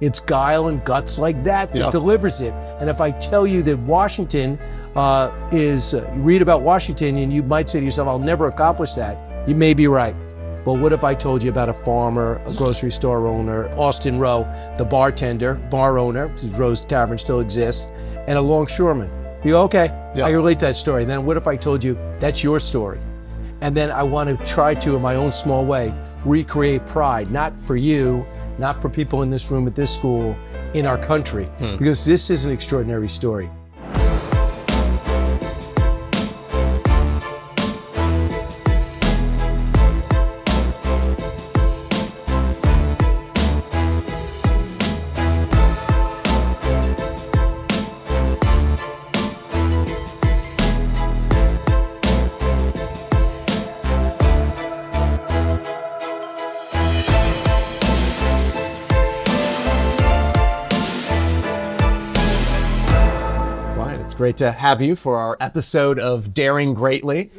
It's guile and guts like that delivers it. And if I tell you that Washington you read about Washington and you might say to yourself, I'll never accomplish that. You may be right. But what if I told you about a farmer, a grocery store owner, Austin Rowe, the bar owner, because Rowe's Tavern still exists, and a longshoreman? You go, okay, I relate that story. Then what if I told you that's your story? And then I want to try to, in my own small way, recreate pride, not for you, not for people in this room at this school, in our country, because this is an extraordinary story. Great to have you for our episode of Daring Greatly,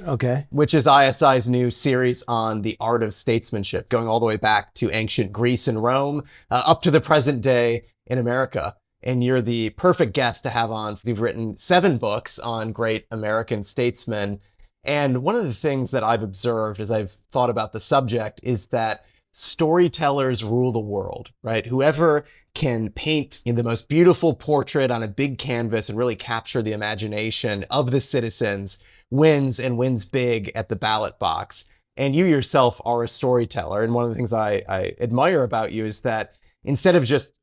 which is ISI's new series on the art of statesmanship, going all the way back to ancient Greece and Rome, up to the present day in America. And you're the perfect guest to have on. You've written 7 books on great American statesmen. And one of the things that I've observed as I've thought about the subject is that storytellers rule the world, right? Whoever can paint in the most beautiful portrait on a big canvas and really capture the imagination of the citizens wins, and wins big at the ballot box. And you yourself are a storyteller. And one of the things I admire about you is that instead of just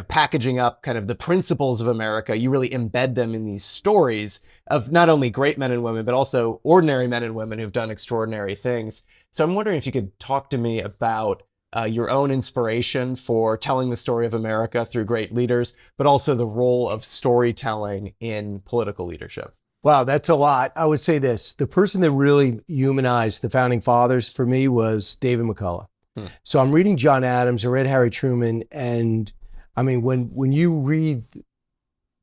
packaging up kind of the principles of America, you really embed them in these stories of not only great men and women, but also ordinary men and women who've done extraordinary things. So I'm wondering if you could talk to me about your own inspiration for telling the story of America through great leaders, but also the role of storytelling in political leadership. Wow, that's a lot. I would say this. The person that really humanized the founding fathers for me was David McCullough. So I'm reading John Adams, I read Harry Truman, and I mean, when you read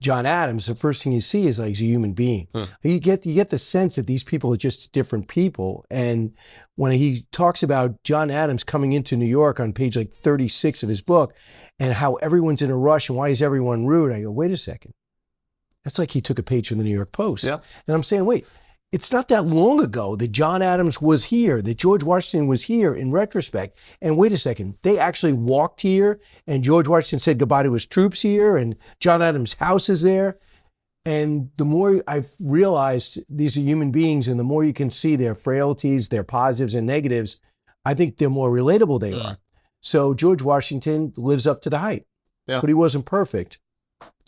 John Adams, the first thing you see is like he's a human being. You get the sense that these people are just different people. And when he talks about John Adams coming into New York on page like 36 of his book, and how everyone's in a rush and why is everyone rude, I go, wait a second. That's like he took a page from the New York Post. And I'm saying, wait, it's not that long ago that John Adams was here, that George Washington was here in retrospect. And wait a second, they actually walked here and George Washington said goodbye to his troops here and John Adams' house is there. And the more I've realized these are human beings and the more you can see their frailties, their positives and negatives, I think the more relatable they are. So George Washington lives up to the hype, but he wasn't perfect.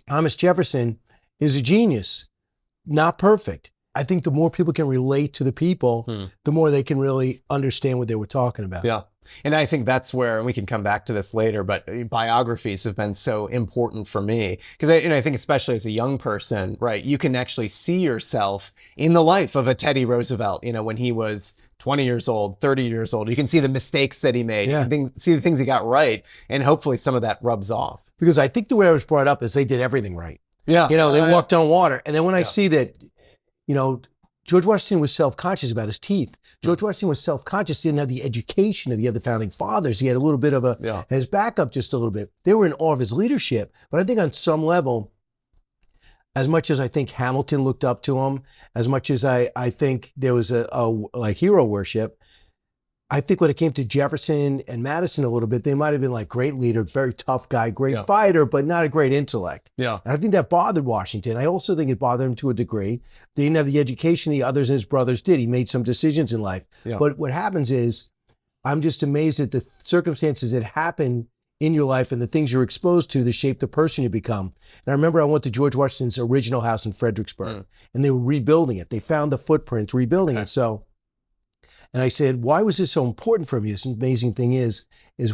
Thomas Jefferson is a genius, not perfect. I think the more people can relate to the people, the more they can really understand what they were talking about. And I think that's where, and we can come back to this later, but biographies have been so important for me. Because I think especially as a young person, right, you can actually see yourself in the life of a Teddy Roosevelt, when he was 20 years old, 30 years old. You can see the mistakes that he made, you can see the things he got right, and hopefully some of that rubs off. Because I think the way I was brought up is they did everything right. They walked on water. And then when I see that, George Washington was self-conscious about his teeth. George Washington was self-conscious, didn't have the education of the other founding fathers. He had a little bit of his backup just a little bit. They were in awe of his leadership. But I think on some level, as much as I think Hamilton looked up to him, as much as I think there was a hero worship, I think when it came to Jefferson and Madison a little bit, they might have been like great leader, very tough guy, great fighter, but not a great intellect. And I think that bothered Washington. I also think it bothered him to a degree. They didn't have the education the others and his brothers did. He made some decisions in life. But what happens is, I'm just amazed at the circumstances that happen in your life and the things you're exposed to that shape the person you become. And I remember I went to George Washington's original house in Fredericksburg, and they were rebuilding it. They found the footprint, rebuilding it. And I said, why was this so important for me? This amazing thing is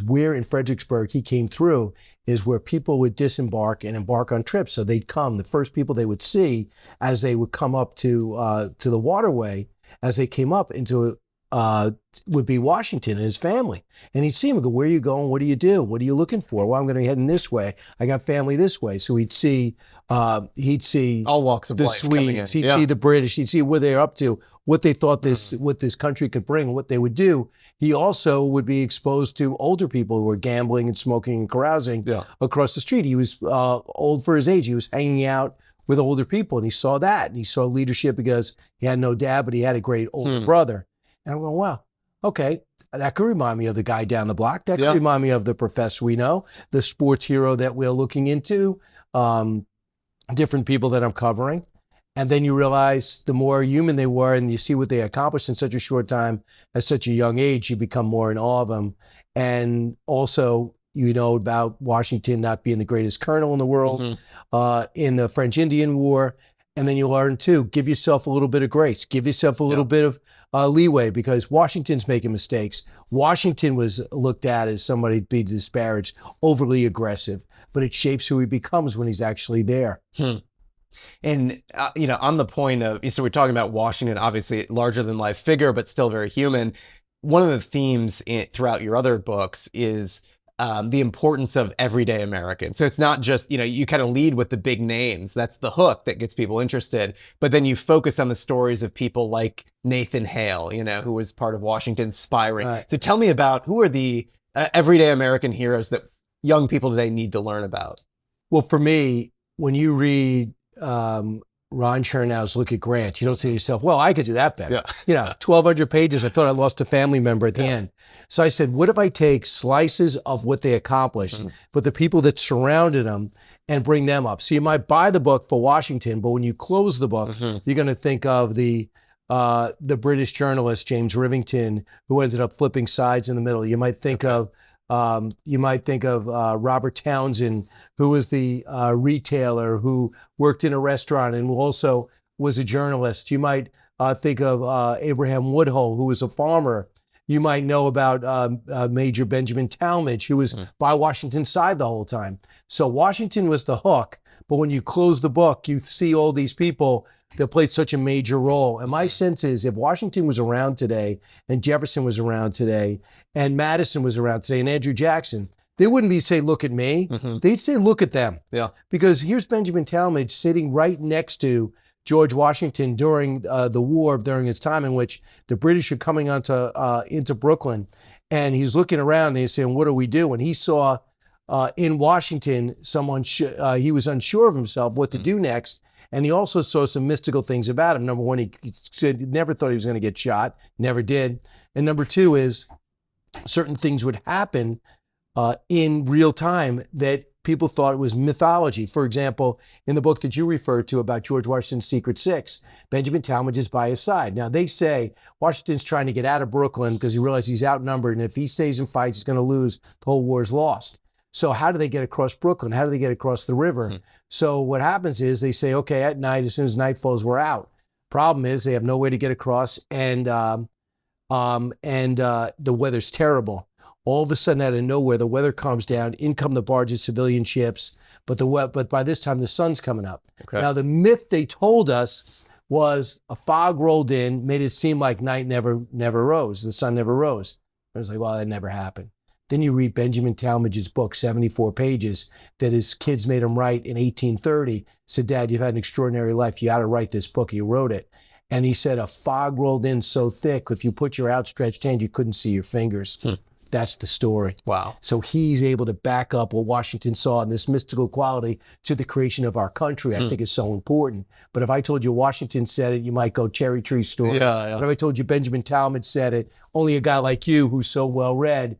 where in Fredericksburg he came through is where people would disembark and embark on trips. So they'd come, the first people they would see as they would come up to the waterway, as they came up into would be Washington and his family. And he'd see him and go, where are you going? What do you do? What are you looking for? Well, I'm going to head in this way. I got family this way. So he'd see all walks of the life coming in. Swedes, he'd see the British, he'd see where they're up to, what they thought what this country could bring, what they would do. He also would be exposed to older people who were gambling and smoking and carousing across the street. He was old for his age. He was hanging out with older people, and he saw that. And he saw leadership because he had no dad, but he had a great older brother. And I'm going, wow, okay, that could remind me of the guy down the block. That could remind me of the professor we know, the sports hero that we're looking into, different people that I'm covering. And then you realize the more human they were and you see what they accomplished in such a short time at such a young age, you become more in awe of them. And also, you know about Washington not being the greatest colonel in the world in the French-Indian War. And then you learn, too, give yourself a little bit of grace. Give yourself a little bit of leeway, because Washington's making mistakes. Washington was looked at as somebody to be disparaged, overly aggressive. But it shapes who he becomes when he's actually there. And, on the point of, so we're talking about Washington, obviously larger than life figure, but still very human. One of the themes throughout your other books is the importance of everyday Americans. So it's not just, you kind of lead with the big names. That's the hook that gets people interested. But then you focus on the stories of people like Nathan Hale, who was part of Washington's spy ring. Right. So tell me about who are the everyday American heroes that young people today need to learn about. Well, for me, when you read Ron Chernow's Look at Grant, you don't say to yourself, well, I could do that better. 1,200 pages. I thought I lost a family member at the end. So I said, what if I take slices of what they accomplished, but the people that surrounded them, and bring them up? So you might buy the book for Washington, but when you close the book, you're going to think of the British journalist, James Rivington, who ended up flipping sides in the middle. You might think of Robert Townsend, who was the retailer who worked in a restaurant and who also was a journalist. You might think of Abraham Woodhull, who was a farmer. You might know about Major Benjamin Talmadge, who was by Washington's side the whole time. So Washington was the hook, but when you close the book, you see all these people that played such a major role. And my sense is, if Washington was around today, and Jefferson was around today, and Madison was around today, and Andrew Jackson, they wouldn't be say, look at me. They'd say, look at them. Because here's Benjamin Talmadge sitting right next to George Washington during the war, during his time in which the British are coming into Brooklyn. And he's looking around and he's saying, what do we do? And he saw in Washington, he was unsure of himself what to do next. And he also saw some mystical things about him. Number one, he said he never thought he was going to get shot, never did. And number two is certain things would happen in real time that people thought it was mythology. For example, in the book that you referred to about George Washington's Secret Six, Benjamin Talmadge is by his side. Now, they say Washington's trying to get out of Brooklyn because he realizes he's outnumbered, and if he stays and fights, he's going to lose. The whole war's lost. So how do they get across Brooklyn? How do they get across the river? So what happens is they say, okay, at night, as soon as night falls, we're out. Problem is they have no way to get across, and the weather's terrible. All of a sudden, out of nowhere, the weather calms down. In come the barges, civilian ships, but by this time the sun's coming up. Now the myth they told us was a fog rolled in, made it seem like night never rose, the sun never rose. I was like, well, that never happened. Then you read Benjamin Talmadge's book, 74 pages, that his kids made him write in 1830. Said, Dad, you've had an extraordinary life. You got to write this book. He wrote it. And he said, a fog rolled in so thick, if you put your outstretched hand, you couldn't see your fingers. That's the story. Wow. So he's able to back up what Washington saw in this mystical quality to the creation of our country. I think is so important. But if I told you Washington said it, you might go cherry tree story. But if I told you Benjamin Talmadge said it, only a guy like you who's so well-read,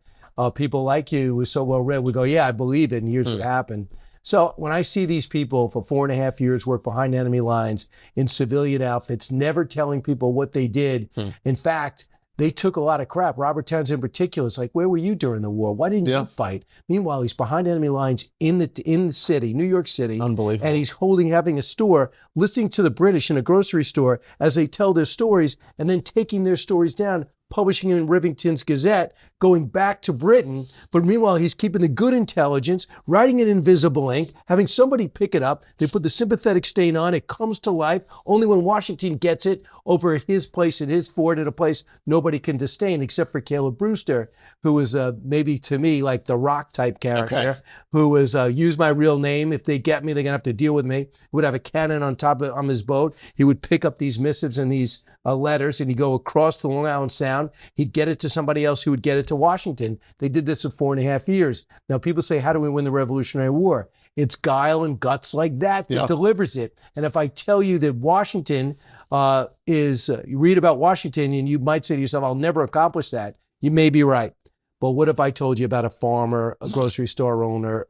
people like you who's so well-read would go, yeah, I believe it, and here's what happened. So when I see these people for 4.5 years work behind enemy lines in civilian outfits, never telling people what they did, in fact, they took a lot of crap. Robert Townsend in particular is like, where were you during the war? Why didn't you fight? Meanwhile, he's behind enemy lines in the city, New York City. Unbelievable. And he's having a store, listening to the British in a grocery store as they tell their stories, and then taking their stories down, publishing in Rivington's Gazette, going back to Britain. But meanwhile, he's keeping the good intelligence, writing it in invisible ink, having somebody pick it up. They put the sympathetic stain on. It comes to life only when Washington gets it, over at his place in his fort at a place nobody can disdain except for Caleb Brewster, who was maybe to me like the Rock type character, who was use my real name. If they get me, they're gonna have to deal with me. He would have a cannon on his boat. He would pick up these missives and these letters, and he'd go across the Long Island Sound. He'd get it to somebody else who would get it to Washington. They did this for 4.5 years. Now people say, how do we win the Revolutionary War? It's guile and guts like that delivers it. And if I tell you that Washington you read about Washington and you might say to yourself, I'll never accomplish that. You may be right. But what if I told you about a farmer, a grocery store owner,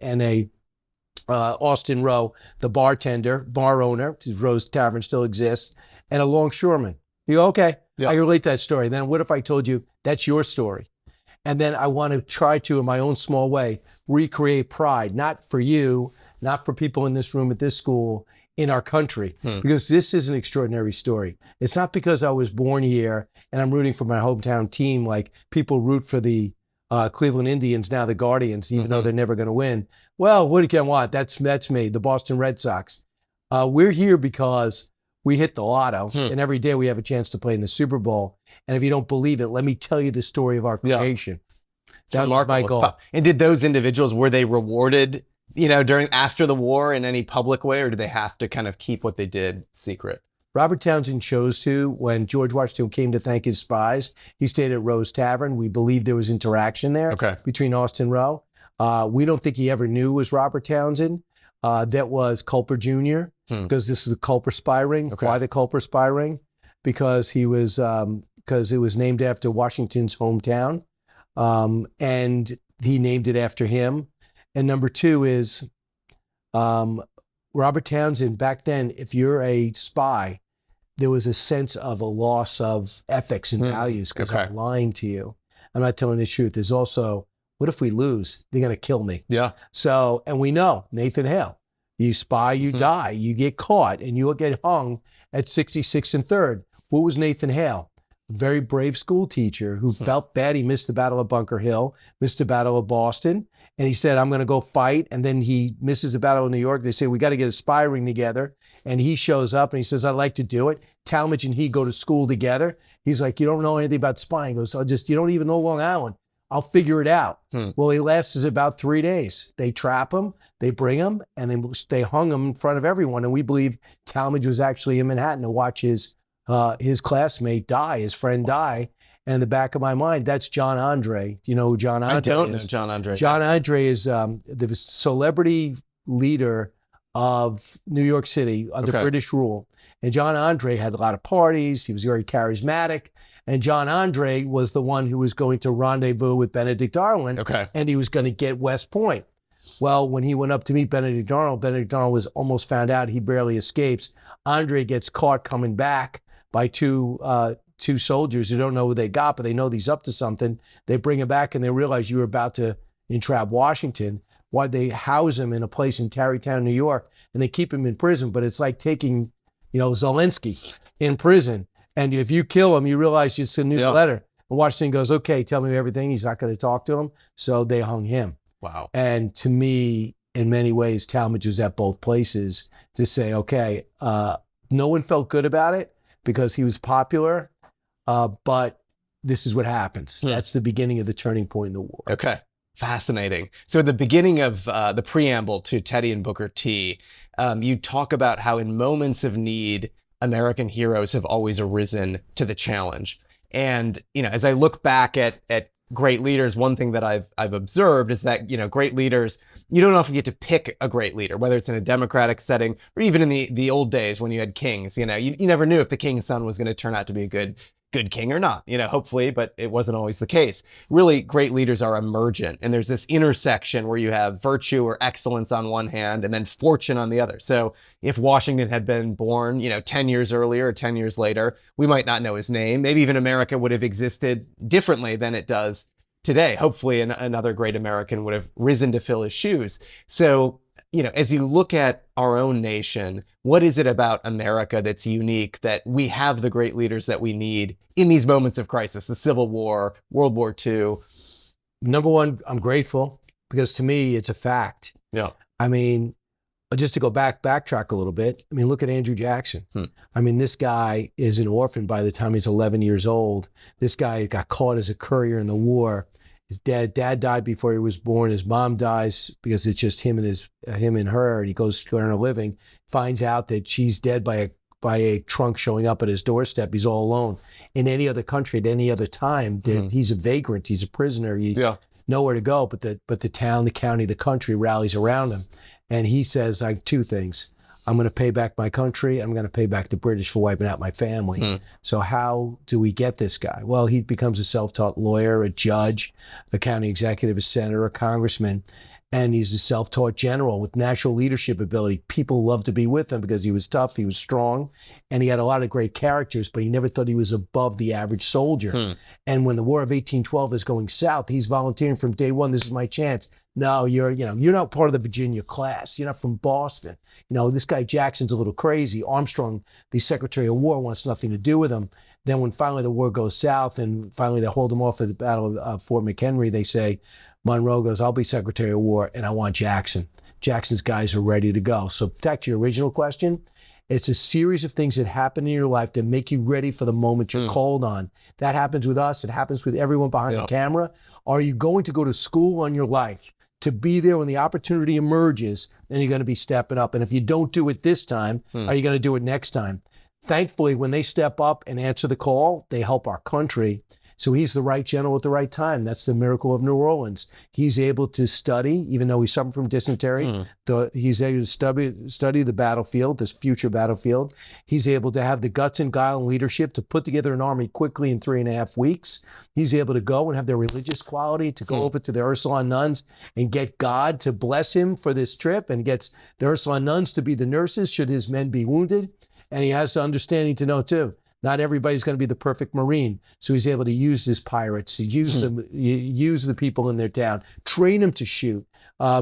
and a Austin Rowe, the bar owner, because Rowe's Tavern still exists, and a longshoreman? You go, okay, I relate that story. Then what if I told you that's your story? And then I want to try to, in my own small way, recreate pride, not for you, not for people in this room at this school, in our country, because this is an extraordinary story. It's not because I was born here and I'm rooting for my hometown team like people root for the Cleveland Indians, now the Guardians, even though they're never going to win. Well, what do you want? That's me, the Boston Red Sox. We're here because we hit the lotto, and every day we have a chance to play in the Super Bowl. And if you don't believe it, let me tell you the story of our creation. That was my goal. And did those individuals, were they rewarded, after the war in any public way, or did they have to kind of keep what they did secret? Robert Townsend chose to. When George Washington came to thank his spies, he stayed at Rowe's Tavern. We believe there was interaction there between Austin Rowe. We don't think he ever knew it was Robert Townsend. That was Culper Jr., because this is the Culper spy ring. Why the Culper spy ring? Because it was named after Washington's hometown, and he named it after him. And number two is Robert Townsend. Back then, if you're a spy, there was a sense of a loss of ethics and values because I'm lying to you. I'm not telling the truth. There's also, what if we lose? They're going to kill me. Yeah. So, and we know Nathan Hale. You spy, you die, you get caught, and you get hung at 66th and 3rd. What was Nathan Hale? A very brave school teacher who felt bad. He missed the Battle of Bunker Hill, missed the Battle of Boston, and he said, I'm going to go fight. And then he misses the Battle of New York. They say, we got to get a spy ring together. And he shows up and he says, I'd like to do it. Talmadge and he go to school together. He's like, you don't know anything about spying. He goes, you don't even know Long Island. I'll figure it out. Well, he lasts about 3 days. They trap him, they bring him, and they hung him in front of everyone. And we believe Talmadge was actually in Manhattan to watch his classmate die, his friend die. And in the back of my mind, that's John Andre. Do you know who John Andre is? I don't know John Andre. John Andre is the celebrity leader of New York City under British rule. And John Andre had a lot of parties. He was very charismatic. And John Andre was the one who was going to rendezvous with Benedict Arnold, and he was going to get West Point. Well, when he went up to meet Benedict Arnold was almost found out. He barely escapes. Andre gets caught coming back by two soldiers who don't know who they got, but they know he's up to something. They bring him back, and they realize you were about to entrap Washington. Why they house him in a place in Tarrytown, New York, and they keep him in prison. But it's like taking, Zelensky in prison. And if you kill him, you realize it's a new letter. And Washington goes, okay, tell me everything. He's not going to talk to him. So they hung him. Wow. And to me, in many ways, Talmadge was at both places to say, okay, no one felt good about it because he was popular, but this is what happens. That's the beginning of the turning point in the war. Okay. Fascinating. So at the beginning of the preamble to Teddy and Booker T, you talk about how in moments of need, American heroes have always arisen to the challenge. And, as I look back at great leaders, one thing that I've observed is that, great leaders, you don't often get to pick a great leader, whether it's in a democratic setting or even in the old days when you had kings. You never knew if the king's son was going to turn out to be a good king or not, hopefully, but it wasn't always the case. Really, great leaders are emergent, and there's this intersection where you have virtue or excellence on one hand and then fortune on the other. So if Washington had been born, 10 years earlier or 10 years later, we might not know his name. Maybe even America would have existed differently than it does today. Hopefully, another great American would have risen to fill his shoes. So, as you look at our own nation, what is it about America that's unique that we have the great leaders that we need in these moments of crisis, the Civil War, World War II? Number one, I'm grateful because to me, it's a fact. Yeah. I mean, just to backtrack a little bit, I mean, look at Andrew Jackson. I mean, this guy is an orphan by the time he's 11 years old. This guy got caught as a courier in the war. His dad died before he was born. His mom dies because it's just him and her, and he goes to earn a living, finds out that she's dead by a trunk showing up at his doorstep. He's all alone. In any other country at any other time, he's a vagrant, he's a prisoner, nowhere to go, but the town, the county, the country rallies around him. And he says, I have two things. I'm going to pay back my country. I'm going to pay back the British for wiping out my family. So how do we get this guy? Well, he becomes a self-taught lawyer, a judge, a county executive, a senator, a congressman, and he's a self-taught general with natural leadership ability. People love to be with him because he was tough, he was strong, and he had a lot of great characters, but he never thought he was above the average soldier. And when the War of 1812 is going south, he's volunteering from day one. This is my chance. No, you're not part of the Virginia class. You're not from Boston. This guy Jackson's a little crazy. Armstrong, the Secretary of War, wants nothing to do with him. Then when finally the war goes south and finally they hold him off at the Battle of Fort McHenry, they say, Monroe goes, I'll be Secretary of War and I want Jackson. Jackson's guys are ready to go. So back to your original question, it's a series of things that happen in your life that make you ready for the moment you're called on. That happens with us. It happens with everyone behind the camera. Are you going to go to school on your life to be there when the opportunity emerges? Then you're going to be stepping up. And if you don't do it this time, are you going to do it next time? Thankfully, when they step up and answer the call, they help our country. So he's the right general at the right time. That's the miracle of New Orleans. He's able to study, even though he suffered from dysentery. He's able to study the battlefield, this future battlefield. He's able to have the guts and guile and leadership to put together an army quickly in 3.5 weeks. He's able to go and have their religious quality, to go over to the Ursuline nuns and get God to bless him for this trip, and gets the Ursuline nuns to be the nurses should his men be wounded. And he has the understanding to know, too, not everybody's going to be the perfect Marine. So he's able to use his pirates, use the people in their town, train them to shoot,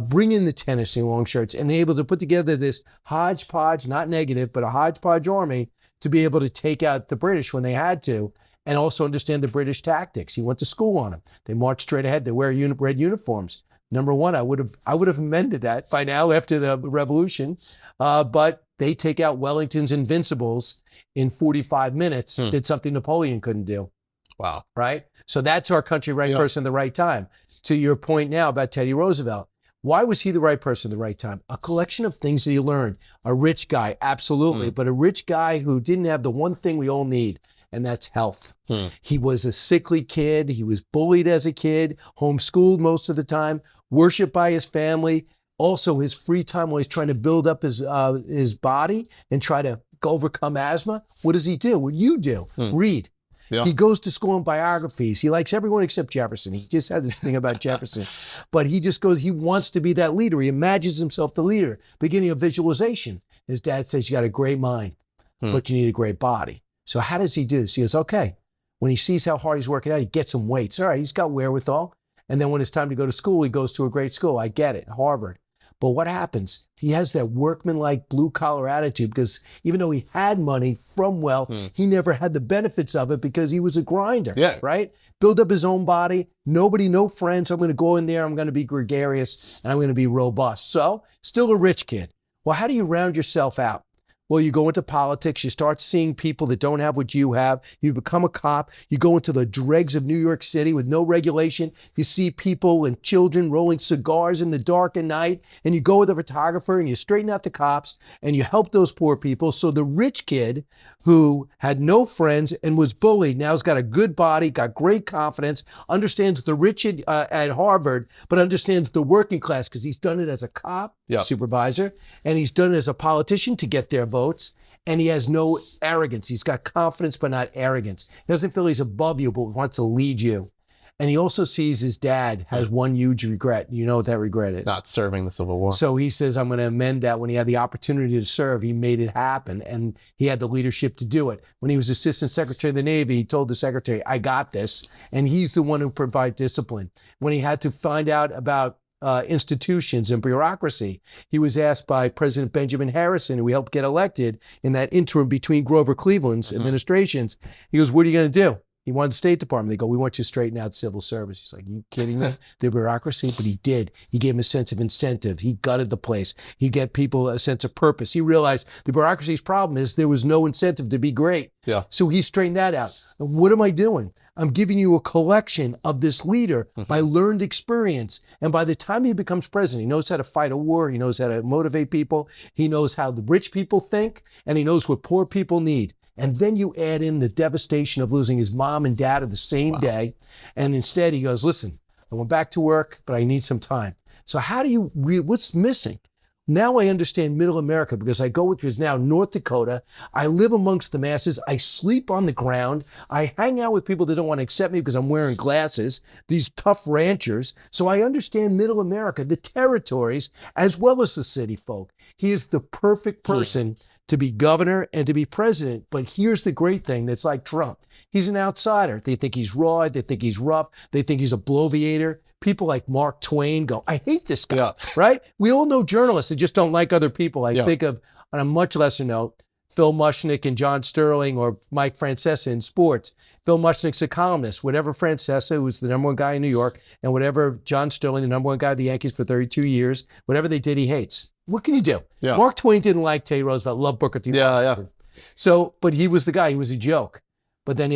bring in the Tennessee long shirts, and they're able to put together this hodgepodge, not negative, but a hodgepodge army to be able to take out the British when they had to, and also understand the British tactics. He went to school on them. They marched straight ahead. They wear red uniforms. Number one, I would have amended that by now after the Revolution, but they take out Wellington's Invincibles in 45 minutes, did something Napoleon couldn't do. Wow. Right? So that's our country, right person, the right time. To your point now about Teddy Roosevelt, why was he the right person at the right time? A collection of things that he learned. A rich guy, absolutely, but a rich guy who didn't have the one thing we all need, and that's health. He was a sickly kid. He was bullied as a kid, homeschooled most of the time, worshipped by his family. Also, his free time while he's trying to build up his body and try to overcome asthma. What does he do? What you do? Read. He goes to school in biographies. He likes everyone except Jefferson. He just had this thing about Jefferson. But he just goes, he wants to be that leader. He imagines himself the leader. Beginning of visualization. His dad says, you got a great mind, but you need a great body. So how does he do this? He goes, okay. When he sees how hard he's working out, he gets some weights. All right, he's got wherewithal. And then when it's time to go to school, he goes to a great school. I get it, Harvard. But what happens? He has that workman-like blue-collar attitude because even though he had money from wealth, he never had the benefits of it because he was a grinder, right? Build up his own body, no friends. I'm going to go in there, I'm going to be gregarious, and I'm going to be robust. So, still a rich kid. Well, how do you round yourself out? Well, you go into politics, you start seeing people that don't have what you have. You become a cop. You go into the dregs of New York City with no regulation. You see people and children rolling cigars in the dark at night, and you go with a photographer and you straighten out the cops and you help those poor people. So the rich kid who had no friends and was bullied now has got a good body, got great confidence, understands the rich at Harvard, but understands the working class because he's done it as a cop, supervisor, and he's done it as a politician to get their votes, and he has no arrogance. He's got confidence, but not arrogance. He doesn't feel he's above you, but wants to lead you. And he also sees his dad has one huge regret. You know what that regret is? Not serving the Civil War. So he says, I'm going to amend that. When he had the opportunity to serve, he made it happen, and he had the leadership to do it. When he was Assistant Secretary of the Navy, he told the Secretary, I got this, and he's the one who provided discipline. When he had to find out about institutions and bureaucracy, he was asked by President Benjamin Harrison, who he helped get elected in that interim between Grover Cleveland's administrations. He goes, what are you going to do? He wanted the State Department. They go, we want you to straighten out civil service. He's like, you kidding me? The bureaucracy? But he did. He gave him a sense of incentive. He gutted the place. He gave people a sense of purpose. He realized the bureaucracy's problem is there was no incentive to be great. Yeah. So he straightened that out. And what am I doing? I'm giving you a collection of this leader by learned experience. And by the time he becomes president, he knows how to fight a war. He knows how to motivate people. He knows how the rich people think, and he knows what poor people need. And then you add in the devastation of losing his mom and dad at the same day. And instead he goes, listen, I went back to work, but I need some time. So how do you, what's missing? Now I understand middle America because I go with you now North Dakota. I live amongst the masses. I sleep on the ground. I hang out with people that don't want to accept me because I'm wearing glasses, these tough ranchers. So I understand middle America, the territories, as well as the city folk. He is the perfect person to be governor and to be president. But here's the great thing that's like Trump. He's an outsider. They think he's raw. They think he's rough. They think he's a bloviator. People like Mark Twain go, I hate this guy, right? We all know journalists that just don't like other people. I think of, on a much lesser note, Phil Mushnick and John Sterling or Mike Francesa in sports. Phil Mushnick's a columnist. Whatever Francesa, who was the number one guy in New York, and whatever John Sterling, the number one guy of the Yankees for 32 years, whatever they did, he hates. What can you do? Yeah. Mark Twain didn't like Teddy Roosevelt, loved Burtka T. Washington. So, but he was the guy. He was a joke. But then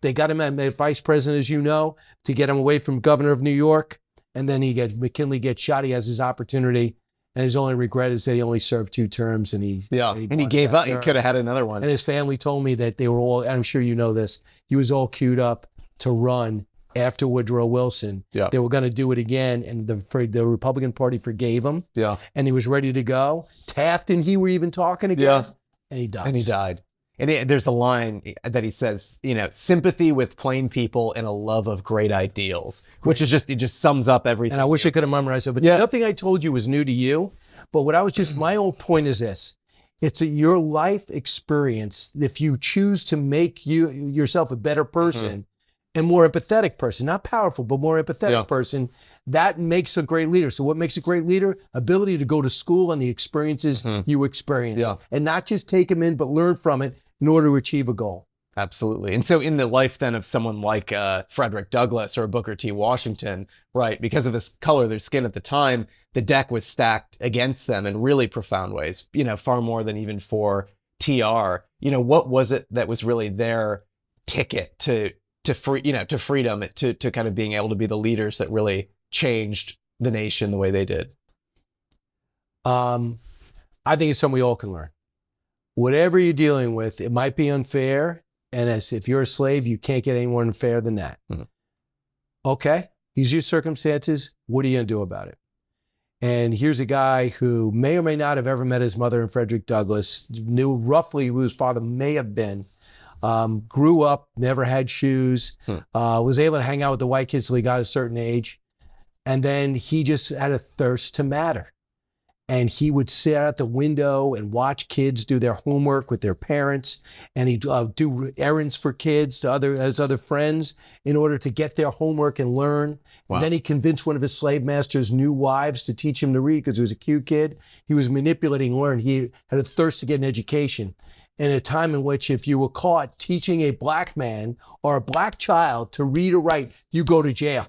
they got him as vice president, as you know, to get him away from governor of New York. And then McKinley gets shot. He has his opportunity. And his only regret is that he only served 2 terms. And he gave up. He could have had another one. And his family told me that they were all, I'm sure you know this, he was all queued up to run after Woodrow Wilson. Yeah. They were going to do it again. And the Republican Party forgave him. Yeah. And he was ready to go. Taft and he were even talking again. Yeah. And he died. And there's a line that he says, sympathy with plain people and a love of great ideals, which is it just sums up everything. And I wish I could have memorized it, but nothing I told you was new to you. But my whole point is this. It's your life experience. If you choose to make yourself a better person and more empathetic person, not powerful, but more empathetic person, that makes a great leader. So what makes a great leader? Ability to go to school and the experiences you experience and not just take them in, but learn from it in order to achieve a goal. Absolutely. And so in the life then of someone like Frederick Douglass or Booker T. Washington, right, because of this color of their skin at the time, the deck was stacked against them in really profound ways, far more than even for TR. What was it that was really their ticket to freedom, to kind of being able to be the leaders that really changed the nation the way they did? I think it's something we all can learn. Whatever you're dealing with, it might be unfair. And if you're a slave, you can't get any more unfair than that. Okay, these are your circumstances. What are you going to do about it? And here's a guy who may or may not have ever met his mother and Frederick Douglass, knew roughly who his father may have been, grew up, never had shoes, was able to hang out with the white kids till he got a certain age. And then he just had a thirst to matter. And he would sit out at the window and watch kids do their homework with their parents. And he'd do errands for kids as other friends in order to get their homework and learn. Wow. And then he convinced one of his slave masters' new wives to teach him to read because he was a cute kid. He was manipulating learn. He had a thirst to get an education. In a time in which if you were caught teaching a black man or a black child to read or write, you go to jail.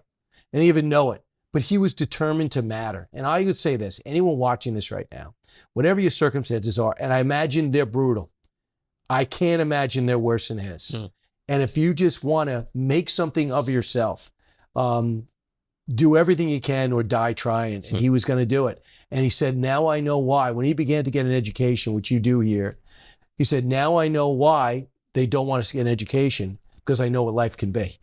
And they even know it. But he was determined to matter. And I would say this, anyone watching this right now, whatever your circumstances are, and I imagine they're brutal. I can't imagine they're worse than his. And if you just want to make something of yourself, do everything you can or die trying. And he was going to do it. And he said, now I know why. When he began to get an education, which you do here, he said, now I know why they don't want us to get an education, because I know what life can be.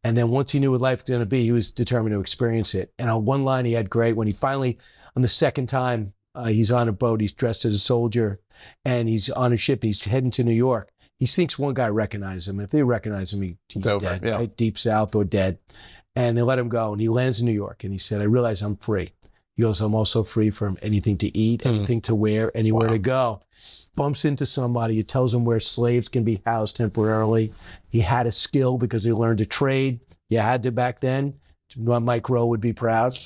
And then once he knew what life was going to be, he was determined to experience it. And on one line he had great, when he finally, on the second time, he's on a boat, he's dressed as a soldier, and he's on a ship, he's heading to New York. He thinks one guy recognized him. And if they recognize him, he's dead, right? Deep South or dead. And they let him go. And he lands in New York. And he said, I realize I'm free. He goes, I'm also free from anything to eat, anything to wear, anywhere to go. Bumps into somebody who tells him where slaves can be housed temporarily. He had a skill because he learned a trade. You had to back then. Mike Rowe would be proud.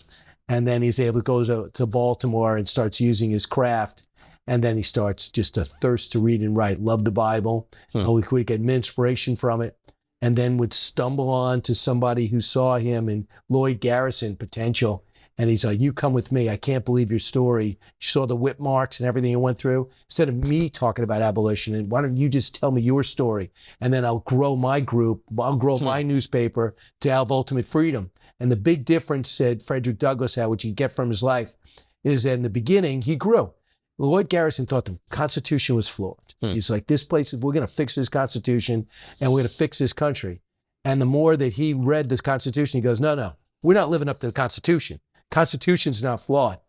And then he's able to go to Baltimore and starts using his craft. And then he starts just a thirst to read and write. Love the Bible. He could get inspiration from it. and then would stumble on to somebody who saw him in Lloyd Garrison potential. And he's like, you come with me. I can't believe your story. You saw the whip marks and everything you went through. Instead of me talking about abolition, and why don't you just tell me your story? And then I'll grow my group. I'll grow my newspaper to have ultimate freedom. And the big difference, said Frederick Douglass had, which you get from his life, is that in the beginning, he grew. Lloyd Garrison thought the Constitution was flawed. He's like, this place, we're going to fix this Constitution and we're going to fix this country. And the more that he read the Constitution, he goes, no, we're not living up to the Constitution. Constitution's not flawed.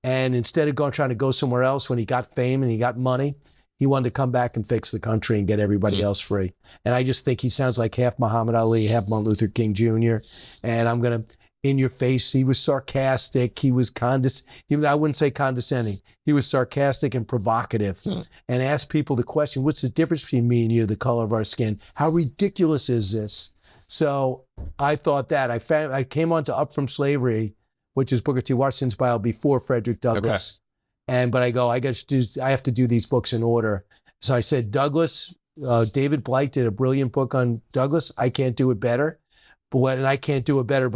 And instead of trying to go somewhere else, when he got fame and he got money, he wanted to come back and fix the country and get everybody else free. And I just think he sounds like half Muhammad Ali, half Martin Luther King Jr. And I'm going to, in your face, he was sarcastic. He was I wouldn't say condescending. He was sarcastic and provocative and asked people the question, what's the difference between me and you, the color of our skin? How ridiculous is this? So I thought that. I came on to Up From Slavery, which is Booker T. Washington's bio, before Frederick Douglass. Okay. But I have to do these books in order. So I said, Douglass, David Blight did a brilliant book on Douglass. I can't do it better. And I can't do a better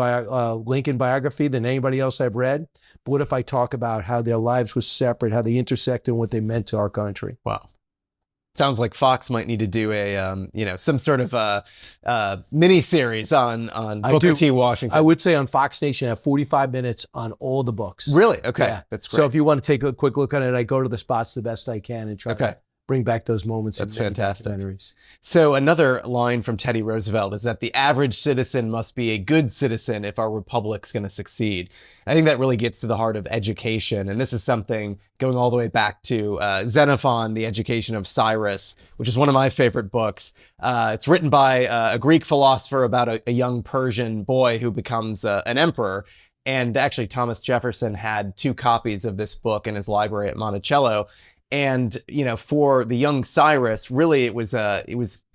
Lincoln biography than anybody else I've read. But what if I talk about how their lives were separate, how they intersected and what they meant to our country? Wow. Sounds like Fox might need to do a, some sort of mini series on Booker T. Washington. I would say on Fox Nation, I have 45 minutes on all the books. Really? Okay. Yeah. That's great. So if you want to take a quick look at it, I go to the spots the best I can and try to bring back those moments. That's fantastic. So another line from Teddy Roosevelt is that the average citizen must be a good citizen if our republic's going to succeed. I think that really gets to the heart of education. And this is something going all the way back to Xenophon, The Education of Cyrus, which is one of my favorite books. It's written by a Greek philosopher about a young Persian boy who becomes an emperor. And actually, Thomas Jefferson had 2 copies of this book in his library at Monticello. And, for the young Cyrus, really, it was a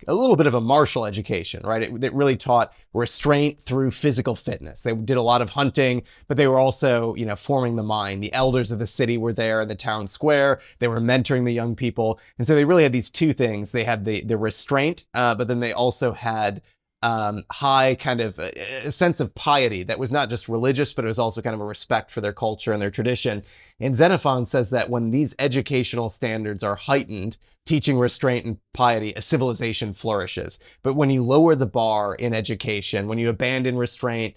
little bit of a martial education, right? It really taught restraint through physical fitness. They did a lot of hunting, but they were also, forming the mind. The elders of the city were there in the town square. They were mentoring the young people. And so they really had these 2 things. They had the restraint, but then they also had high kind of a sense of piety that was not just religious, but it was also kind of a respect for their culture and their tradition. And Xenophon says that when these educational standards are heightened, teaching restraint and piety, a civilization flourishes. But when you lower the bar in education, when you abandon restraint,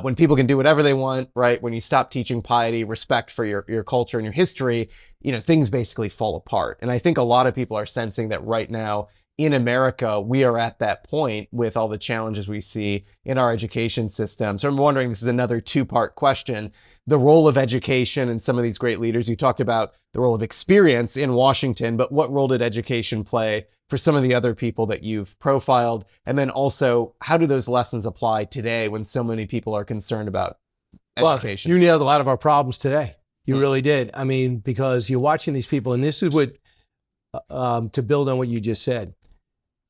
when people can do whatever they want, right? When you stop teaching piety, respect for your culture and your history, things basically fall apart. And I think a lot of people are sensing that right now, in America, we are at that point with all the challenges we see in our education system. So I'm wondering, this is another 2-part question, the role of education and some of these great leaders. You talked about the role of experience in Washington, but what role did education play for some of the other people that you've profiled? And then also, how do those lessons apply today when so many people are concerned about education? Well, you nailed a lot of our problems today. You really did. I mean, because you're watching these people, and this is what, to build on what you just said,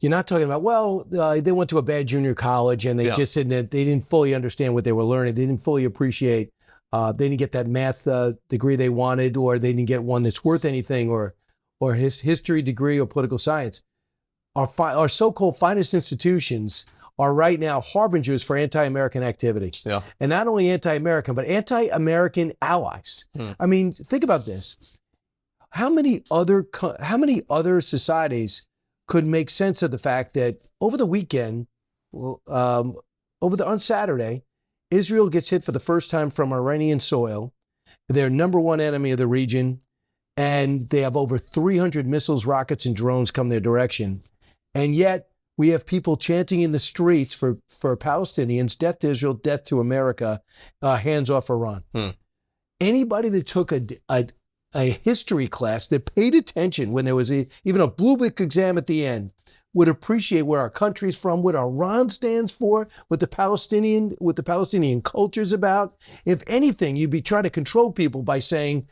you're not talking about, they went to a bad junior college and they just didn't fully understand what they were learning. They didn't fully appreciate, they didn't get that math degree they wanted, or they didn't get one that's worth anything, or his history degree or political science. Our so-called finest institutions are right now harbingers for anti-American activity. Yeah. And not only anti-American, but anti-American allies. I mean, think about this. How many other societies could make sense of the fact that over the weekend, on Saturday, Israel gets hit for the first time from Iranian soil. They're number 1 enemy of the region, and they have over 300 missiles, rockets, and drones come their direction. And yet we have people chanting in the streets for Palestinians, death to Israel, death to America, hands off Iran. Anybody that took a history class that paid attention when there was even a blue book exam at the end would appreciate where our country's from, what Iran stands for, what the Palestinian culture's about. If anything, you'd be trying to control people by saying,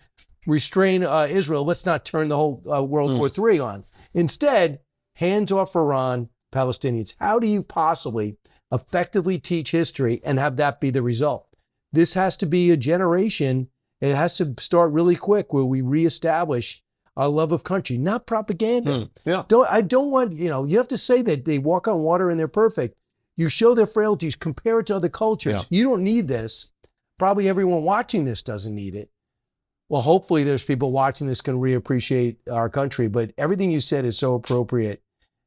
restrain Israel, let's not turn the whole World War III on. Instead, hands off Iran, Palestinians. How do you possibly effectively teach history and have that be the result? This has to be a generation. It has to start really quick where we reestablish our love of country, not propaganda. Yeah. I don't want, you have to say that they walk on water and they're perfect. You show their frailties, compare it to other cultures. Yeah. You don't need this. Probably everyone watching this doesn't need it. Well, hopefully there's people watching this can reappreciate our country, but everything you said is so appropriate.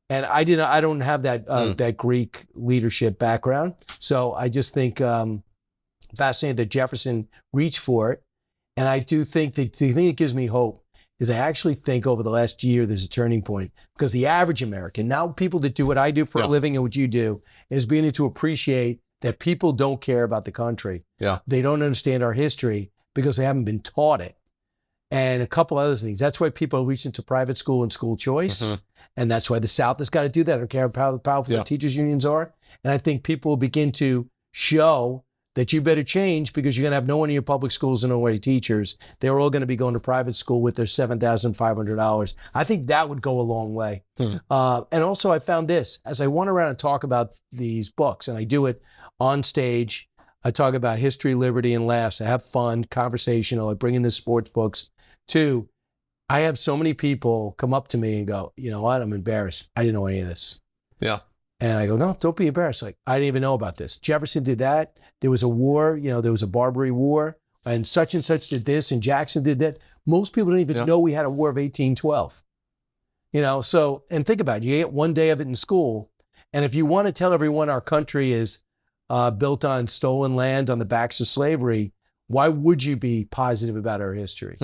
And I don't have that that Greek leadership background. So I just think fascinating that Jefferson reached for it. And I do think that the thing that gives me hope is I actually think over the last year there's a turning point, because the average American, now people that do what I do for a living and what you do, is beginning to appreciate that people don't care about the country. Yeah. They don't understand our history because they haven't been taught it. And a couple other things. That's why people are reaching to private school and school choice. And that's why the South has got to do that. I don't care how powerful the teachers unions are. And I think people will begin to show that you better change, because you're going to have no one in your public schools and no way teachers. They're all going to be going to private school with their $7,500. I think that would go a long way. And also I found this, as I went around and talk about these books, and I do it on stage, I talk about history, liberty, and laughs. I have fun, conversational. I bring in the sports books too. I have so many people come up to me and go, you know what, I'm embarrassed. I didn't know any of this. Yeah. And I go, no, don't be embarrassed. Like, I didn't even know about this. Jefferson did that. There was a war, there was a Barbary War, and such did this, and Jackson did that. Most people don't even know we had a war of 1812. So, and think about it. You get one day of it in school. And if you want to tell everyone our country is built on stolen land on the backs of slavery, why would you be positive about our history?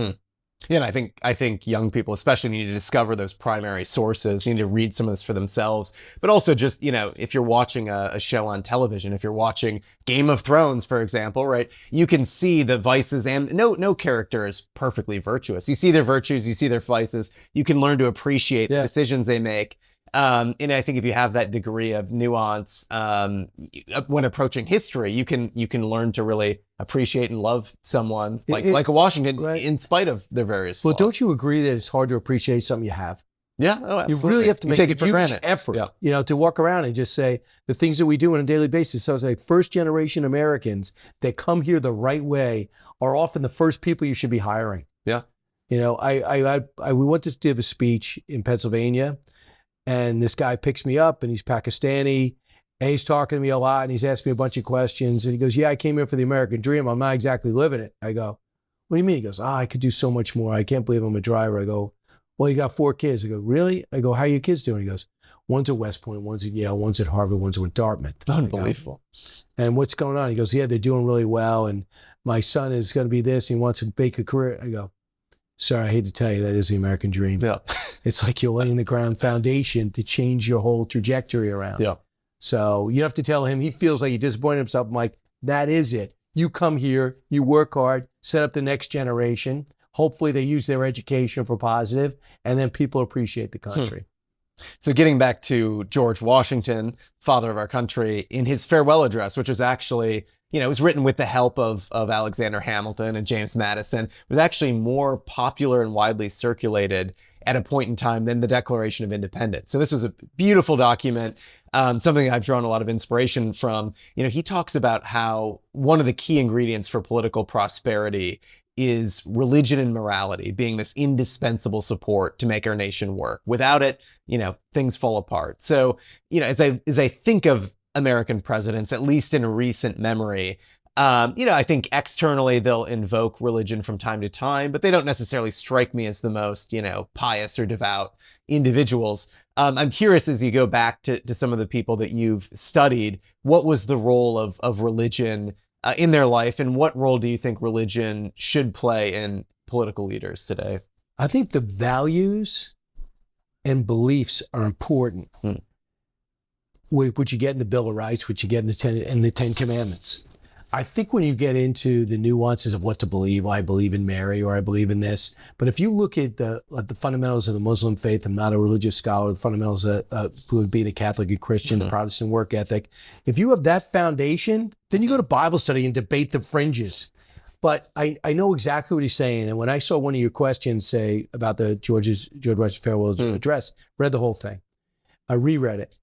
Yeah, and I think young people especially need to discover those primary sources, need to read some of this for themselves, but also just, if you're watching a show on television, if you're watching Game of Thrones, for example, right, you can see the vices, and no character is perfectly virtuous. You see their virtues, you see their vices, you can learn to appreciate the decisions they make. And I think if you have that degree of nuance when approaching history, you can learn to really appreciate and love someone like a Washington, in spite of their various flaws. Well, don't you agree that it's hard to appreciate something you have? Yeah, oh, absolutely. You really have to make a huge effort, to walk around and just say the things that we do on a daily basis. So it's like first generation Americans that come here the right way are often the first people you should be hiring. Yeah. We went to give a speech in Pennsylvania. And this guy picks me up, and he's Pakistani, and he's talking to me a lot, and he's asking me a bunch of questions. And he goes, yeah, I came here for the American dream. I'm not exactly living it. I go, what do you mean? He goes, I could do so much more. I can't believe I'm a driver. I go, well, you got 4 kids. I go, really? I go, how are your kids doing? He goes, one's at West Point, one's at Yale, one's at Harvard, one's at Dartmouth. Unbelievable. And what's going on? He goes, yeah, they're doing really well. And my son is going to be this. He wants to make a career. I go, sorry, I hate to tell you, that is the American dream. Yeah. It's like you're laying the ground foundation to change your whole trajectory around. Yeah. So you have to tell him, he feels like he disappointed himself. I'm like, that is it. You come here, you work hard, set up the next generation. Hopefully they use their education for positive, and then people appreciate the country. So getting back to George Washington, father of our country, in his farewell address, which was actually, it was written with the help of Alexander Hamilton and James Madison, was actually more popular and widely circulated at a point in time than the Declaration of Independence. So this was a beautiful document, something I've drawn a lot of inspiration from. He talks about how one of the key ingredients for political prosperity is religion and morality being this indispensable support to make our nation work. Without it, things fall apart. So, as I think of American presidents, at least in recent memory, I think externally they'll invoke religion from time to time, but they don't necessarily strike me as the most, pious or devout individuals. I'm curious, as you go back to some of the people that you've studied, what was the role of religion in their life, and what role do you think religion should play in political leaders today? I think the values and beliefs are important. What you get in the Bill of Rights, what you get in the Ten Commandments. I think when you get into the nuances of what to believe, well, I believe in Mary or I believe in this. But if you look at the fundamentals of the Muslim faith, I'm not a religious scholar, the fundamentals of being a Catholic and Christian, the Protestant work ethic. If you have that foundation, then you go to Bible study and debate the fringes. But I know exactly what he's saying. And when I saw one of your questions say about the George Washington farewell address, read the whole thing. I reread it.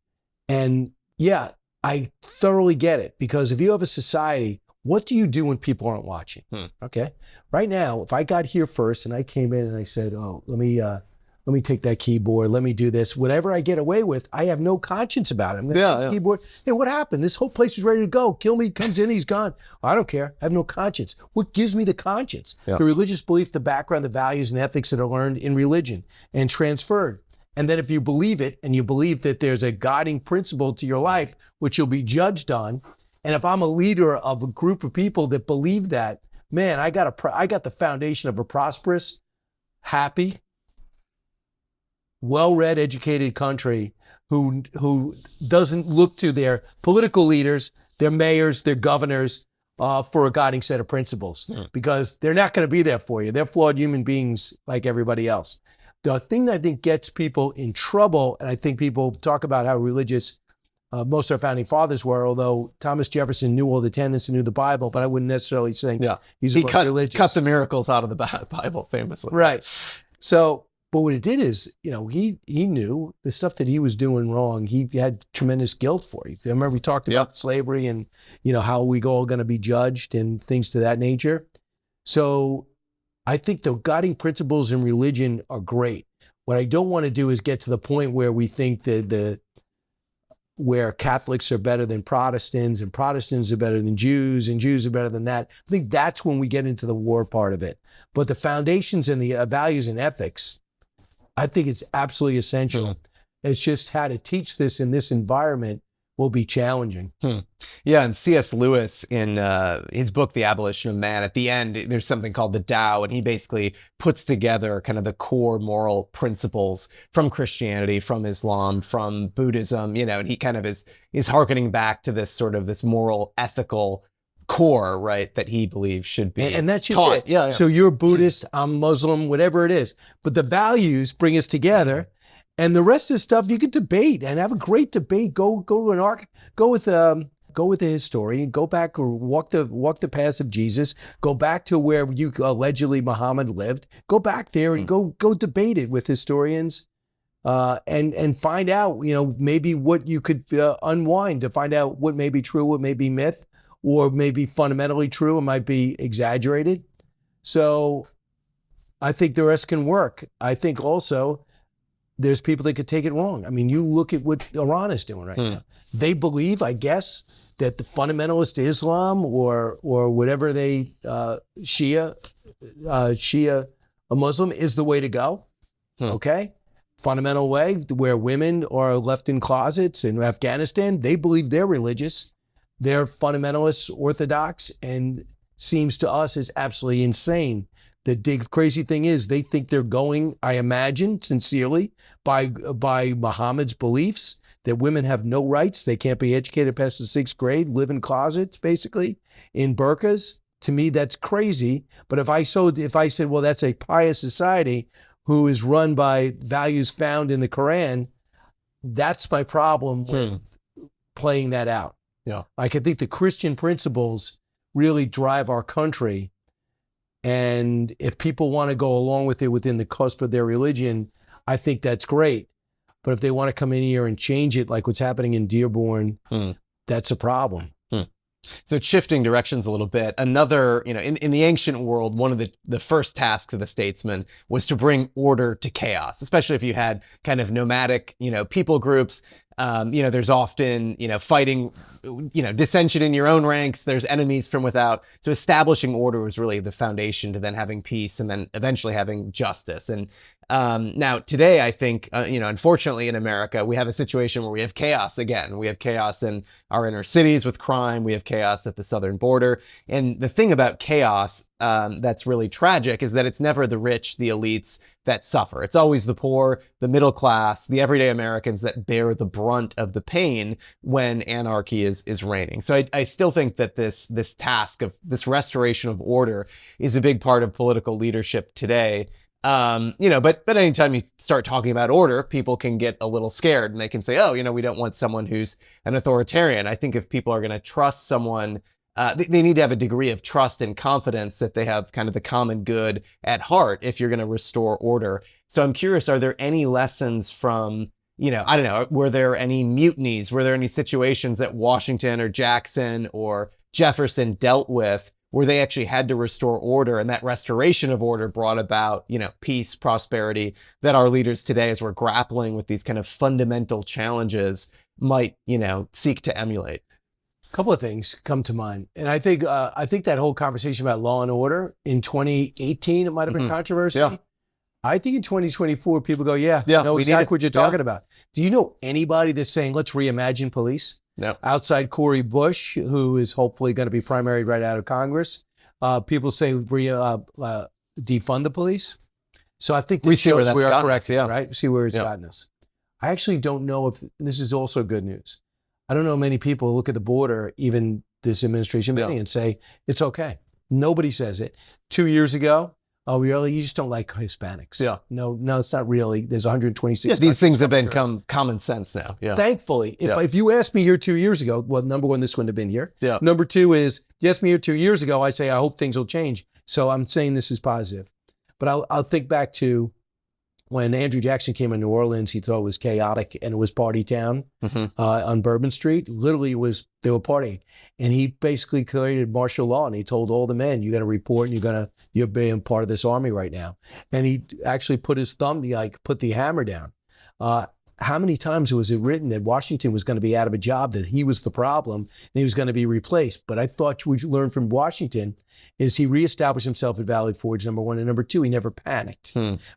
And yeah, I thoroughly get it, because if you have a society, what do you do when people aren't watching? Okay. Right now, if I got here first and I came in and I said, oh, let me take that keyboard, let me do this, whatever I get away with, I have no conscience about it. I'm gonna take the keyboard. Hey, what happened? This whole place is ready to go. Kilmeade comes in, he's gone. I don't care. I have no conscience. What gives me the conscience? The religious belief, the background, the values and ethics that are learned in religion and transferred. And then if you believe it and you believe that there's a guiding principle to your life, which you'll be judged on, and if I'm a leader of a group of people that believe that, man, I got the foundation of a prosperous, happy, well-read, educated country who doesn't look to their political leaders, their mayors, their governors for a guiding set of principles, because they're not going to be there for you. They're flawed human beings like everybody else. The thing that I think gets people in trouble, and I think people talk about how religious most of our founding fathers were, although Thomas Jefferson knew all the tenets and knew the Bible, but I wouldn't necessarily think he's the most religious. Cut the miracles out of the Bible, famously. Right. So, but what it did is, he knew the stuff that he was doing wrong. He had tremendous guilt for it. I remember we talked about slavery and, how we all going to be judged and things to that nature. So I think the guiding principles in religion are great. What I don't want to do is get to the point where we think that where Catholics are better than Protestants and Protestants are better than Jews and Jews are better than that. I think that's when we get into the war part of it. But the foundations and the values and ethics, I think it's absolutely essential. It's just how to teach this in this environment will be challenging. Yeah, and C.S. Lewis in his book, The Abolition of Man, at the end, there's something called the Tao, and he basically puts together kind of the core moral principles from Christianity, from Islam, from Buddhism, and he kind of is hearkening back to this moral, ethical core, right, that he believes should be and that's just taught. it. Yeah. So you're Buddhist, I'm Muslim, whatever it is. But the values bring us together. And the rest of the stuff you could debate and have a great debate. Go with a historian. Go back or walk the paths of Jesus. Go back to where allegedly Muhammad lived. Go back there and go debate it with historians, and find out maybe what you could unwind to find out what may be true, what may be myth, or may be fundamentally true. It might be exaggerated. So I think the rest can work. I think also there's people that could take it wrong. I mean, you look at what Iran is doing right now. They believe, I guess, that the fundamentalist Islam or whatever they Shia a Muslim is the way to go. Okay, fundamental way where women are left in closets in Afghanistan. They believe they're religious, they're fundamentalists, orthodox, and seems to us is absolutely insane. The crazy thing is they think they're going, I imagine, sincerely, by Muhammad's beliefs that women have no rights. They can't be educated past the 6th grade, live in closets, basically, in burqas. To me, that's crazy. But if I said, well, that's a pious society who is run by values found in the Quran, that's my problem with playing that out. Yeah. I think the Christian principles really drive our country. And if people want to go along with it within the cusp of their religion, I think that's great. But if they want to come in here and change it, like what's happening in Dearborn, that's a problem. So shifting directions a little bit, another, in the ancient world, one of the first tasks of the statesman was to bring order to chaos, especially if you had kind of nomadic, people groups. There's often, fighting, dissension in your own ranks. There's enemies from without. So establishing order was really the foundation to then having peace and then eventually having justice. And now today, I think, unfortunately in America, we have a situation where we have chaos again. We have chaos in our inner cities with crime. We have chaos at the southern border. And the thing about chaos that's really tragic is that it's never the rich, the elites that suffer. It's always the poor, the middle class, the everyday Americans that bear the brunt of the pain when anarchy is reigning. So I still think that this task of this restoration of order is a big part of political leadership today. But anytime you start talking about order, people can get a little scared and they can say, oh, we don't want someone who's an authoritarian. I think if people are going to trust someone, they need to have a degree of trust and confidence that they have kind of the common good at heart if you're going to restore order. So I'm curious, are there any lessons from, I don't know, were there any mutinies? Were there any situations at Washington or Jackson or Jefferson dealt with, where they actually had to restore order, and that restoration of order brought about, peace, prosperity, that our leaders today, as we're grappling with these kind of fundamental challenges, might, seek to emulate. A couple of things come to mind. And I think that whole conversation about law and order in 2018, it might have been controversy. Yeah. I think in 2024, people go, know exactly what you're talking about. Do you know anybody that's saying, let's reimagine police? No. Outside Cory Bush, who is hopefully going to be primaried right out of Congress, people say defund the police. So I think we see where that's we are gotten correct, us, right? We see where it's gotten us. I actually don't know if this is also good news. I don't know many people look at the border, even this administration meeting, and say it's okay. Nobody says it. 2 years ago, oh, really? You just don't like Hispanics. Yeah. No, it's not really. There's 126. Yeah, these things have become common sense now. Yeah. Thankfully, if you asked me here 2 years ago, well, number one, this wouldn't have been here. Yeah. Number two is, you asked me here 2 years ago, I say, I hope things will change. So I'm saying this is positive. But I'll think back to when Andrew Jackson came in New Orleans. He thought it was chaotic and it was party town on Bourbon Street. Literally, they were partying. And he basically created martial law, and he told all the men, you got to report, and you're being part of this army right now. And he actually put his thumb, put the hammer down. How many times was it written that Washington was going to be out of a job, that he was the problem, and he was going to be replaced? But I thought we learned from Washington is he reestablished himself at Valley Forge, number one. And number two, he never panicked,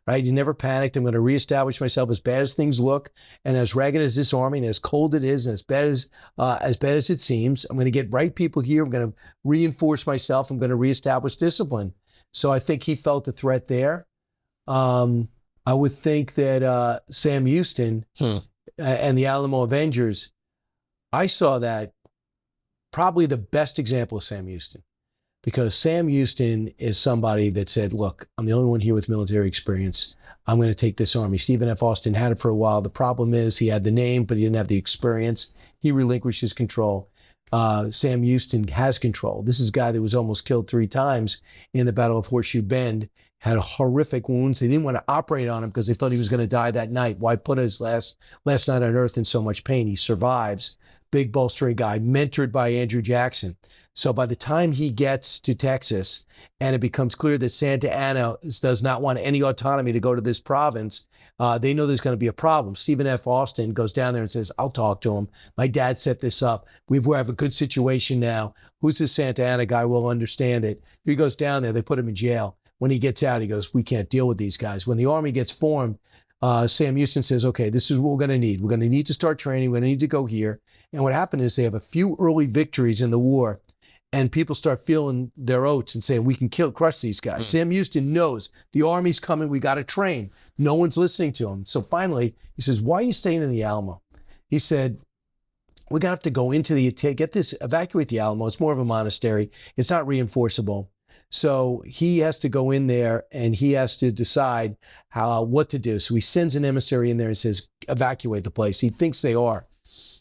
right? He never panicked. I'm going to reestablish myself as bad as things look, and as ragged as this army, and as cold it is, and as bad as it seems. I'm going to get right people here. I'm going to reinforce myself. I'm going to reestablish discipline. So I think he felt the threat there. I would think that Sam Houston and the Alamo Avengers, I saw that probably the best example of Sam Houston, because Sam Houston is somebody that said, look, I'm the only one here with military experience. I'm going to take this army. Stephen F. Austin had it for a while. The problem is he had the name, but he didn't have the experience. He relinquished his control. Sam Houston has control. This is a guy that was almost killed 3 times in the Battle of Horseshoe Bend, had horrific wounds. They didn't want to operate on him because they thought he was going to die that night. Why put his last night on earth in so much pain? He survives. Big bolstering guy, mentored by Andrew Jackson. So by the time he gets to Texas and it becomes clear that Santa Anna does not want any autonomy to go to this province, they know there's going to be a problem. Stephen F. Austin goes down there and says, I'll talk to him. My dad set this up. We have a good situation now. Who's this Santa Anna guy? We'll understand it. He goes down there. They put him in jail. When he gets out, he goes, we can't deal with these guys. When the army gets formed, Sam Houston says, okay, this is what we're going to need. We're going to need to start training. We're going to need to go here. And what happened is they have a few early victories in the war, and people start feeling their oats and saying, we can crush these guys. Sam Houston knows the army's coming. We got to train. No one's listening to him. So finally, he says, why are you staying in the Alamo? He said, we're going to have to go into evacuate the Alamo. It's more of a monastery. It's not reinforceable. So he has to go in there and he has to decide what to do. So he sends an emissary in there and says, evacuate the place. He thinks they are.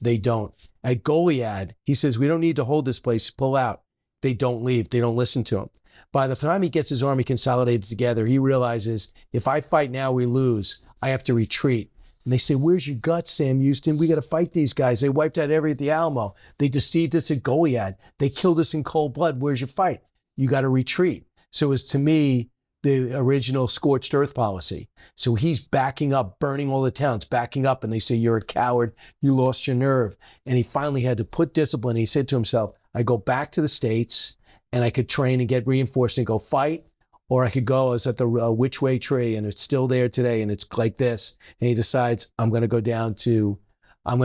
They don't. At Goliad, he says, we don't need to hold this place. Pull out. They don't leave. They don't listen to him. By the time he gets his army consolidated together, he realizes, if I fight now, we lose. I have to retreat. And they say, where's your guts, Sam Houston? We got to fight these guys. They wiped out at the Alamo. They deceived us at Goliad. They killed us in cold blood. Where's your fight? You got to retreat. So it was, to me, the original scorched earth policy. So he's backing up, burning all the towns, backing up, and they say, you're a coward, you lost your nerve. And he finally had to put discipline. He said to himself, I go back to the States and I could train and get reinforced and go fight, or I could go, I was at the Which Way Tree and it's still there today and it's like this. And he decides, I'm going to go down and I'm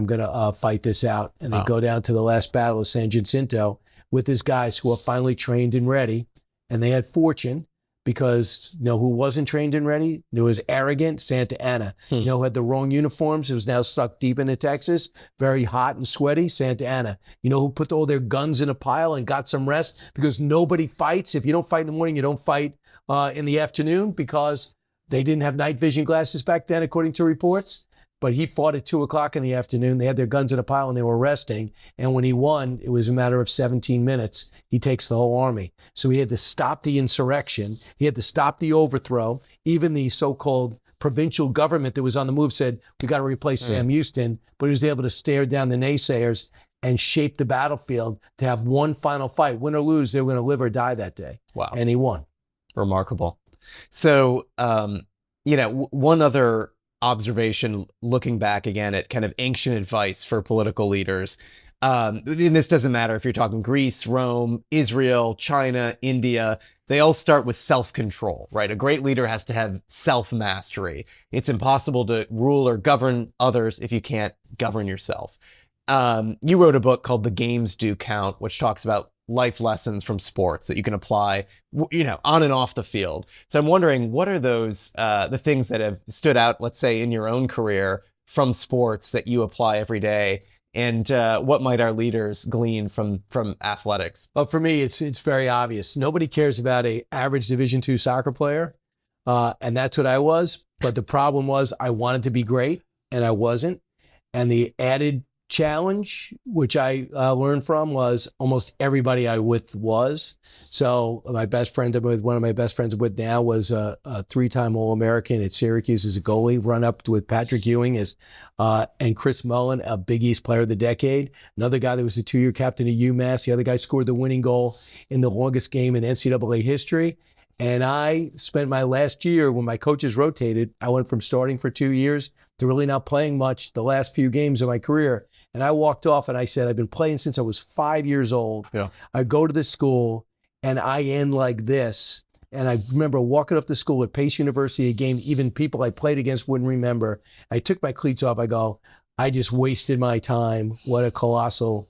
going to fight this out. And they go down to the last battle of San Jacinto with his guys who are finally trained and ready. And they had fortune because, who wasn't trained and ready? Who was arrogant? Santa Anna. Who had the wrong uniforms? It was now stuck deep into Texas, very hot and sweaty? Santa Anna. Who put all their guns in a pile and got some rest? Because nobody fights. If you don't fight in the morning, you don't fight in the afternoon, because they didn't have night vision glasses back then, according to reports. But he fought at 2:00 in the afternoon. They had their guns in a pile and they were resting. And when he won, it was a matter of 17 minutes. He takes the whole army. So he had to stop the insurrection. He had to stop the overthrow. Even the so-called provincial government that was on the move said, we got to replace Sam Houston. But he was able to stare down the naysayers and shape the battlefield to have one final fight. Win or lose, they were going to live or die that day. Wow. And he won. Remarkable. So, one other observation, looking back again at kind of ancient advice for political leaders, and this doesn't matter if you're talking Greece, Rome, Israel, China, India, they all start with self-control, right? A great leader has to have self-mastery. It's impossible to rule or govern others if you can't govern yourself. You wrote a book called The Games Do Count, which talks about life lessons from sports that you can apply, on and off the field. So I'm wondering, what are those, the things that have stood out, let's say, in your own career from sports that you apply every day? And what might our leaders glean from athletics? Well, for me, it's very obvious. Nobody cares about an average Division II soccer player, and that's what I was. But the problem was I wanted to be great, and I wasn't. And the added challenge, which I learned from, was almost everybody I with was. So my best friend I'm with, one of my best friends I'm with now, was a three-time All-American at Syracuse as a goalie, run up with Patrick Ewing as and Chris Mullen, a Big East Player of the Decade. Another guy that was a 2-year captain at UMass. The other guy scored the winning goal in the longest game in NCAA history. And I spent my last year, when my coaches rotated, I went from starting for 2 years to really not playing much the last few games of my career. And I walked off and I said, I've been playing since I was 5 years old. Yeah. I go to this school and I end like this. And I remember walking up to school at Pace University, a game even people I played against wouldn't remember. I took my cleats off. I go, I just wasted my time. What a colossal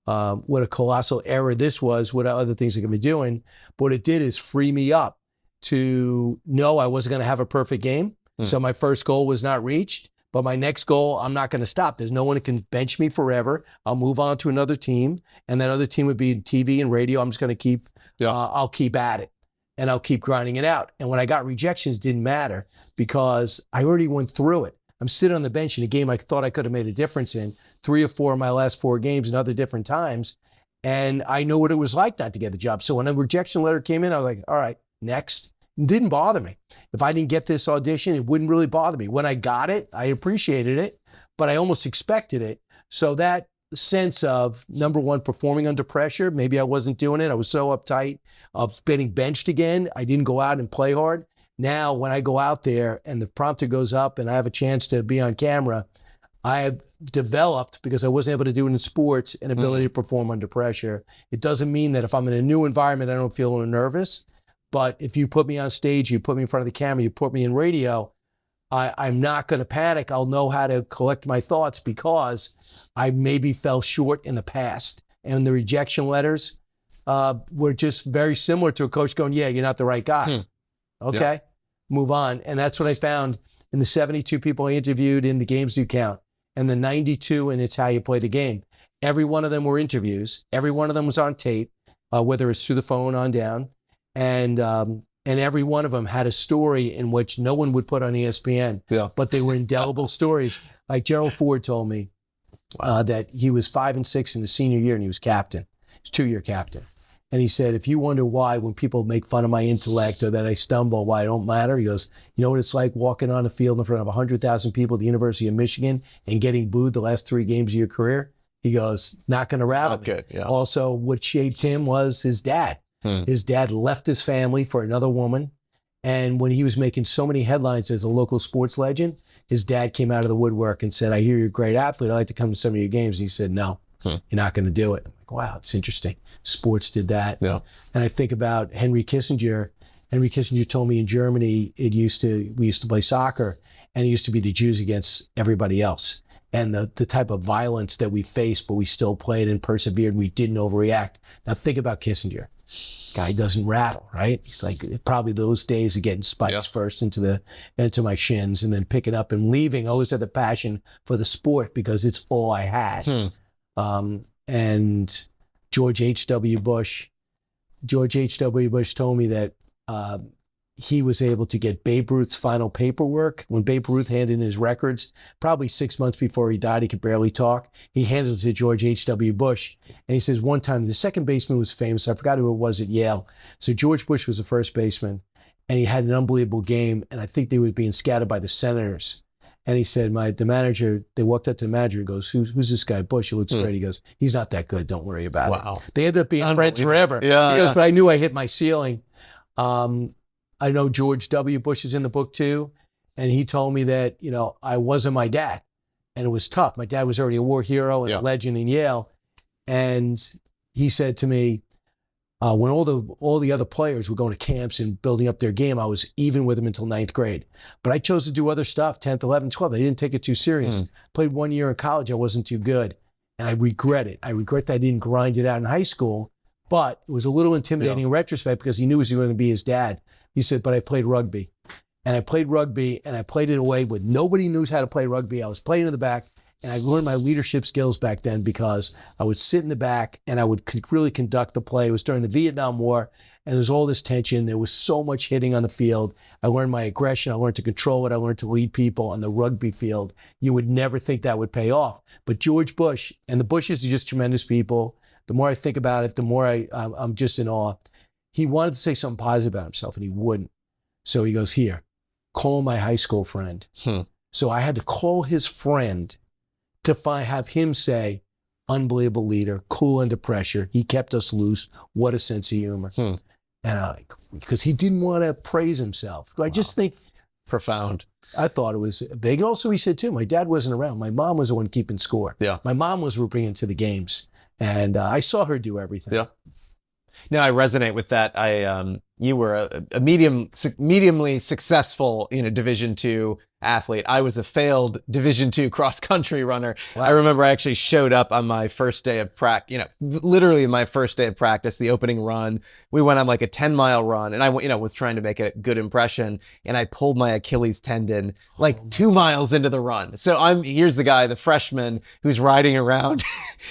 error this was. What other things I could be doing? But what it did is free me up to know I wasn't going to have a perfect game. So my first goal was not reached. But my next goal, I'm not going to stop. There's no one who can bench me forever. I'll move on to another team, and that other team would be TV and radio. I'm just going to keep, I'll keep at it, and I'll keep grinding it out. And when I got rejections, it didn't matter because I already went through it. I'm sitting on the bench in a game I thought I could have made a difference in 3 or 4 of my last 4 games and other different times. And I know what it was like not to get the job. So when a rejection letter came in, I was like, all right, next. It didn't bother me. If I didn't get this audition, it wouldn't really bother me. When I got it, I appreciated it, but I almost expected it. So that sense of, number one, performing under pressure, maybe I wasn't doing it. I was so uptight of getting benched again. I didn't go out and play hard. Now, when I go out there and the prompter goes up and I have a chance to be on camera, I have developed, because I wasn't able to do it in sports, an ability to perform under pressure. It doesn't mean that if I'm in a new environment, I don't feel nervous. But if you put me on stage, you put me in front of the camera, you put me in radio, I'm not going to panic. I'll know how to collect my thoughts because I maybe fell short in the past. And the rejection letters were just very similar to a coach going, yeah, you're not the right guy. Okay, move on. And that's what I found in the 72 people I interviewed in The Games Do Count and the 92 in It's How You Play the Game. Every one of them were interviews. Every one of them was on tape, whether it's through the phone on down. And every one of them had a story in which no one would put on ESPN, but they were indelible stories. Like Gerald Ford told me that he was 5 and 6 in his senior year and he was captain. He's 2-year captain. And he said, if you wonder why when people make fun of my intellect or that I stumble, why I don't matter, he goes, you know what it's like walking on a field in front of 100,000 people at the University of Michigan and getting booed the last 3 games of your career? He goes, not going to rattle me. Good, yeah. Also, what shaped him was his dad. His dad left his family for another woman. And when he was making so many headlines as a local sports legend, his dad came out of the woodwork and said, I hear you're a great athlete. I'd like to come to some of your games. And he said, no, you're not going to do it. I'm like, wow, it's interesting. Sports did that. Yeah. And I think about Henry Kissinger. Henry Kissinger told me in Germany, we used to play soccer, and it used to be the Jews against everybody else. And the type of violence that we faced, but we still played and persevered. We didn't overreact. Now think about Kissinger. Guy doesn't rattle, right? He's like, probably those days of getting spikes first into my shins and then picking up and leaving. I always had the passion for the sport because it's all I had. And George H.W. Bush told me that he was able to get Babe Ruth's final paperwork. When Babe Ruth handed in his records, probably 6 months before he died, he could barely talk. He handed it to George H.W. Bush. And he says one time, the second baseman was famous. I forgot who it was at Yale. So George Bush was the first baseman, and he had an unbelievable game. And I think they were being scouted by the Senators. And he said, the manager, they walked up to the manager and goes, who's this guy, Bush? He looks great. He goes, he's not that good. Don't worry about it. They ended up being friends forever. Yeah, he goes, but I knew I hit my ceiling. I know George W. Bush is in the book too. And he told me that, I wasn't my dad. And it was tough. My dad was already a war hero and a legend in Yale. And he said to me, when all the other players were going to camps and building up their game, I was even with them until 9th grade. But I chose to do other stuff, 10th, 11th, 12th. I didn't take it too serious. Played 1 year in college. I wasn't too good. And I regret it. I regret that I didn't grind it out in high school. But it was a little intimidating in retrospect because he knew he was going to be his dad. He said, but I played rugby. And I played rugby, and I played it away with nobody knew how to play rugby. I was playing in the back, and I learned my leadership skills back then because I would sit in the back, and I would really conduct the play. It was during the Vietnam War, and there was all this tension. There was so much hitting on the field. I learned my aggression. I learned to control it. I learned to lead people on the rugby field. You would never think that would pay off. But George Bush, and the Bushes are just tremendous people. The more I think about it, the more I'm just in awe. He wanted to say something positive about himself, and he wouldn't. So he goes, here, call my high school friend. So I had to call his friend to have him say, unbelievable leader, cool under pressure. He kept us loose. What a sense of humor. And because he didn't want to praise himself. I just think. Profound. I thought it was big. And also he said too, my dad wasn't around. My mom was the one keeping score. Yeah. My mom was bringing to the games. And I saw her do everything. Yeah. No, I resonate with that. You were a mediumly successful, Division II athlete. I was a failed Division II cross country runner. Wow. I remember I actually showed up on my first day of practice, literally my first day of practice, the opening run. We went on like a 10-mile run, and I, was trying to make a good impression, and I pulled my Achilles tendon like 2 miles into the run. So here's the guy, the freshman, who's riding around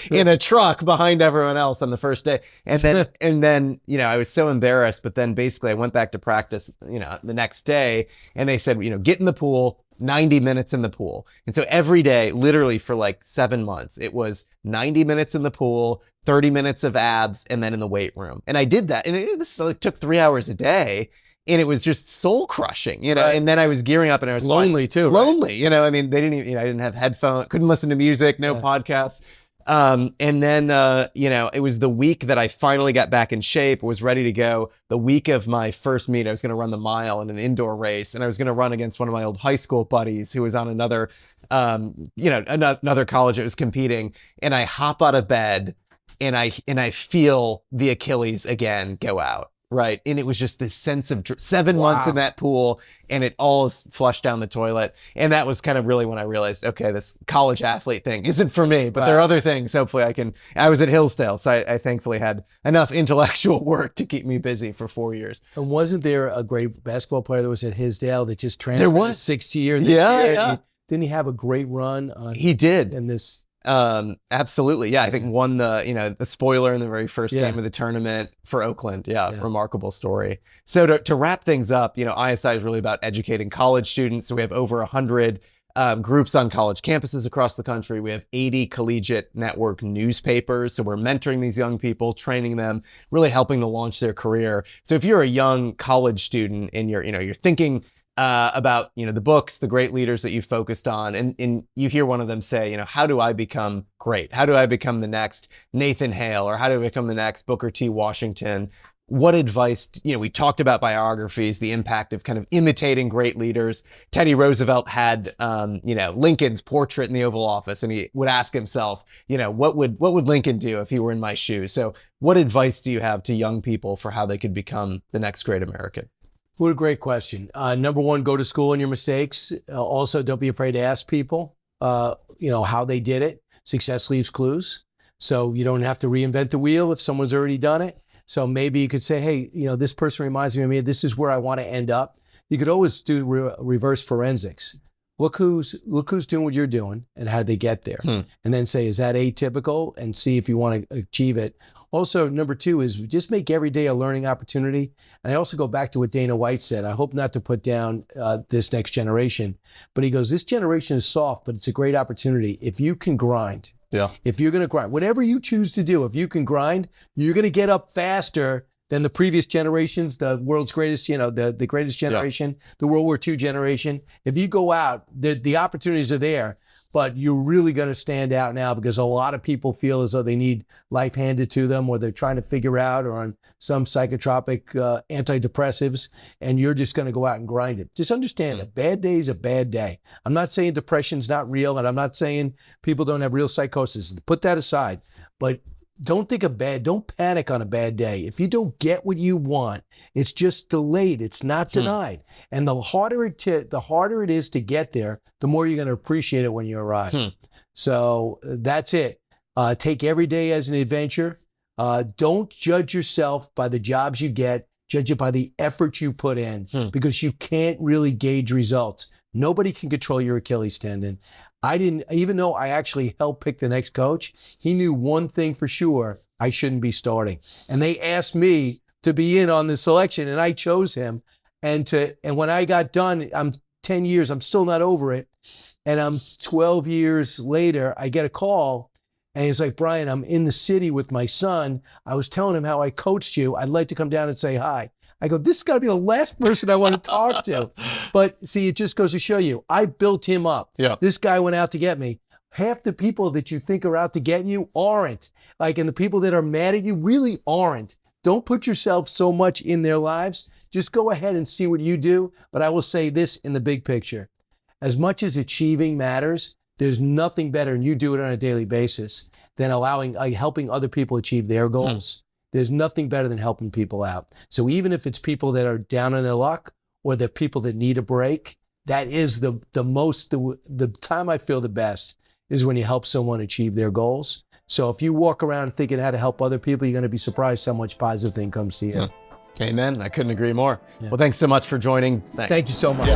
in a truck behind everyone else on the first day. And then, I was so embarrassed, but then basically I went back to practice, the next day, and they said, get in the pool, 90 minutes in the pool. And so every day, literally for like 7 months, it was 90 minutes in the pool, 30 minutes of abs, and then in the weight room. And I did that. And this took 3 hours a day. And it was just soul crushing, Right. And then I was gearing up and I was lonely too. Right? Lonely, they didn't even, I didn't have headphones, couldn't listen to music, no podcasts. And then, it was the week that I finally got back in shape, was ready to go. The week of my first meet, I was going to run the mile in an indoor race, and I was going to run against one of my old high school buddies who was on another college that was competing. And I hop out of bed and I feel the Achilles again go out. Right. And it was just this sense of 7 months in that pool, and it all is flushed down the toilet. And that was kind of really when I realized, okay, this college athlete thing isn't for me, but there are other things. Hopefully I was at Hillsdale. So I thankfully had enough intellectual work to keep me busy for 4 years. And wasn't there a great basketball player that was at Hillsdale that just transferred? There was 6th year. This year? Yeah. Didn't he have a great run? He did. In this. Absolutely. Yeah. I think won the spoiler in the very first game of the tournament for Oakland. Yeah. Remarkable story. So to wrap things up, ISI is really about educating college students. So we have over 100 groups on college campuses across the country. We have 80 collegiate network newspapers. So we're mentoring these young people, training them, really helping to launch their career. So if you're a young college student and you're thinking about, the books, the great leaders that you focused on, and you hear one of them say, how do I become great? How do I become the next Nathan Hale? Or how do I become the next Booker T. Washington? What advice, we talked about biographies, the impact of kind of imitating great leaders. Teddy Roosevelt had, Lincoln's portrait in the Oval Office, and he would ask himself, what would Lincoln do if he were in my shoes? So what advice do you have to young people for how they could become the next great American? What a great question. Number one, go to school on your mistakes. Also, don't be afraid to ask people, how they did it. Success leaves clues. So you don't have to reinvent the wheel if someone's already done it. So maybe you could say, hey, this person reminds me of me. This is where I want to end up. You could always do reverse forensics. Look who's doing what you're doing and how'd they get there. And then say, is that atypical? And see if you want to achieve it. Also, number two is just make every day a learning opportunity. And I also go back to what Dana White said. I hope not to put down this next generation, but he goes, this generation is soft, but it's a great opportunity. If you can grind, if you're going to grind, whatever you choose to do, if you can grind, you're going to get up faster than the previous generations, the world's greatest, the greatest generation, the World War II generation. If you go out, the opportunities are there, but you're really going to stand out now because a lot of people feel as though they need life handed to them, or they're trying to figure out, or on some psychotropic antidepressives, and you're just going to go out and grind it. Just understand a bad day is a bad day. I'm not saying depression's not real, and I'm not saying people don't have real psychosis. Put that aside. But don't panic on a bad day. If you don't get what you want, it's just delayed. It's not denied. And the harder it is to get there, the more you're going to appreciate it when you arrive. So that's it. Take every day as an adventure. Don't judge yourself by the jobs you get. Judge it by the effort you put in, because you can't really gauge results. Nobody can control your Achilles tendon. Even though I actually helped pick the next coach, he knew one thing for sure: I shouldn't be starting. And they asked me to be in on the selection, and I chose him. And when I got done, I'm 10 years, I'm still not over it. And I'm 12 years later, I get a call, and he's like, Brian, I'm in the city with my son. I was telling him how I coached you. I'd like to come down and say hi. I go, this has got to be the last person I want to talk to. But see, it just goes to show you, I built him up. Yeah. This guy went out to get me. Half the people that you think are out to get you aren't. And the people that are mad at you really aren't. Don't put yourself so much in their lives. Just go ahead and see what you do. But I will say this in the big picture. As much as achieving matters, there's nothing better, and you do it on a daily basis, than helping other people achieve their goals. There's nothing better than helping people out. So even if it's people that are down on their luck, or the people that need a break, that is the time I feel the best is when you help someone achieve their goals. So if you walk around thinking how to help other people, you're going to be surprised how much positive thing comes to you. Amen. I couldn't agree more. Well, thanks so much for joining. Thank you so much.